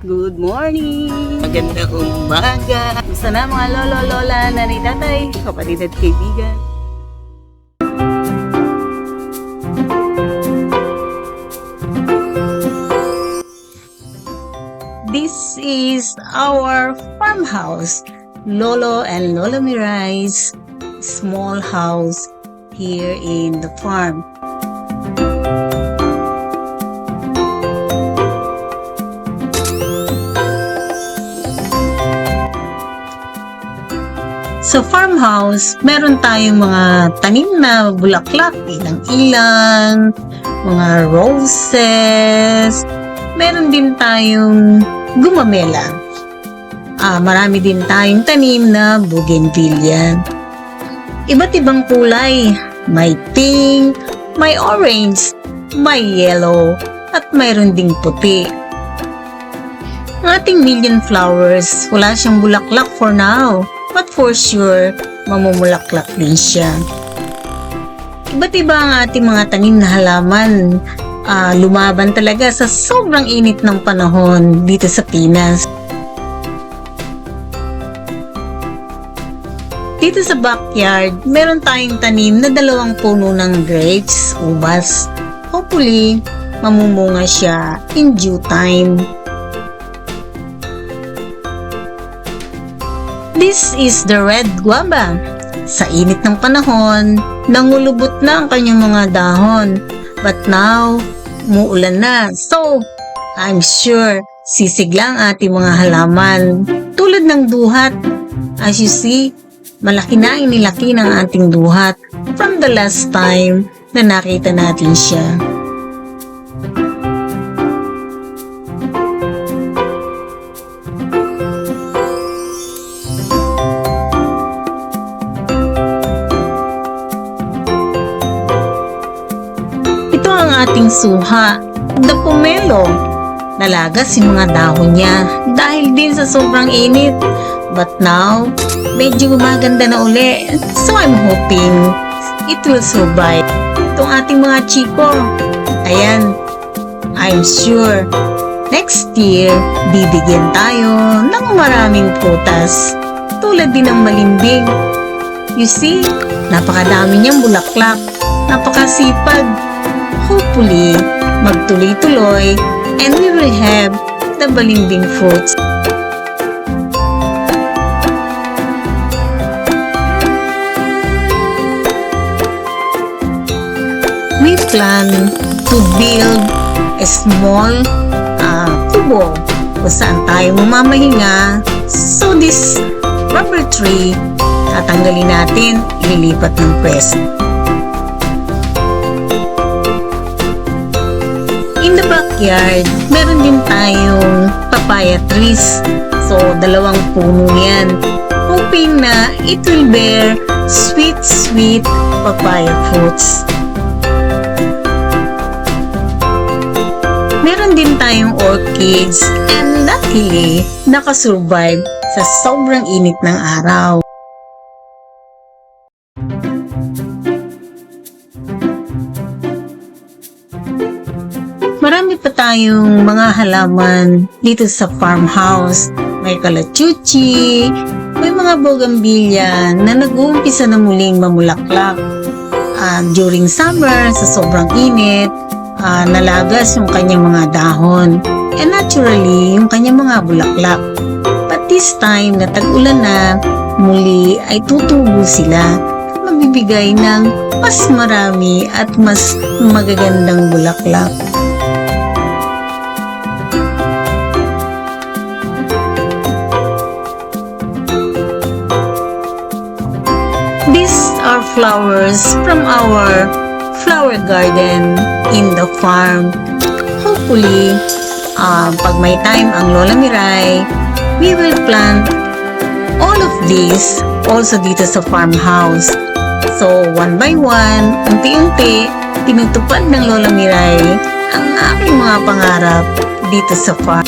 Good morning! Magandang umaga! Gusto na mga lolo, lola, nanay, tatay, kapatid at kaibigan. This is our farmhouse. Lolo and Lola Mirai's small house here in the farm. Sa farmhouse, meron tayong mga tanim na bulaklak, ilang-ilang, mga roses, meron din tayong gumamela. Marami din tayong tanim na bougainvillea. Iba't ibang kulay, may pink, may orange, may yellow, at mayroon ding puti. Ang ating million flowers, wala siyang bulaklak for now. But for sure, mamumulaklak din siya. Iba't iba ang ating mga tanim na halaman. Lumaban talaga sa sobrang init ng panahon dito sa Pinas. Dito sa backyard, meron tayong tanim na 2 puno ng grapes, ubas. Hopefully, mamumunga siya in due time. This is the red guava. Sa init ng panahon, nangulubot na ang kanyang mga dahon. But now, umuulan na. So, I'm sure, sisigla ang ating mga halaman. Tulad ng duhat. As you see, malaki na ang nilaki ng ating duhat from the last time na nakita natin siya. Ating suha, the pomelo. Nalagas yung mga dahon niya dahil din sa sobrang init. But now, medyo gumaganda na uli. So I'm hoping it will survive. Itong ating mga chiko. Ayan, I'm sure next year, bibigyan tayo ng maraming prutas. Tulad din ng malimbing. You see, napakadami niyang bulaklak. Napakasipag. Hopefully, magtuloy-tuloy and we will have the balimbing fruits. We plan to build a small kubo kung saan tayo mamamahinga. So this rubber tree, tatanggalin natin, ililipat ng pwesto. In the backyard, meron din tayong papaya trees. So, 2 puno yan. Hoping na it will bear sweet papaya fruits. Meron din tayong orchids and luckily, nakasurvive sa sobrang init ng araw. Marami pa tayong mga halaman dito sa farmhouse. May kalachuchi, may mga bougainvillea na nag-uumpisa na muling mamulaklak. During summer, sa sobrang init, nalagas yung kanyang mga dahon. And naturally, yung kanyang mga bulaklak. But this time, na tag-ulan na, muli ay tutubo sila. Mabibigay ng mas marami at mas magagandang bulaklak. These are flowers from our flower garden in the farm. Hopefully, pag may time ang Lola Mirai, we will plant all of these also dito sa farmhouse. So, one by one, unti-unti, tinutupad ng Lola Mirai ang aking mga pangarap dito sa farm.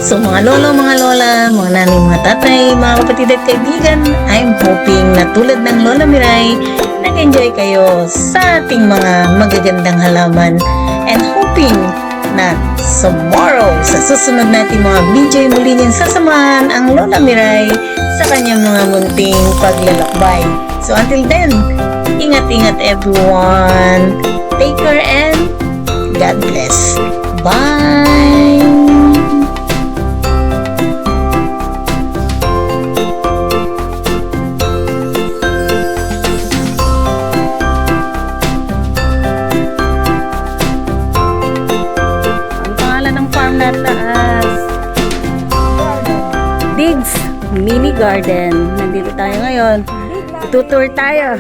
So mga lolo, mga lola, mga nanay, mga tatay, mga kapatid at kaibigan, I'm hoping na tulad ng Lola Miray, nag-enjoy kayo sa ating mga magagandang halaman and hoping na tomorrow sa susunod natin mga video muli niyang sasamahan ang Lola Miray sa kanyang mga munting paglalakbay. So until then, ingat-ingat everyone. Take care and God bless. Bye! Ang pangalan ng farm na taas, Diggs Mini Garden. Nandito tayo ngayon. Tutour tayo.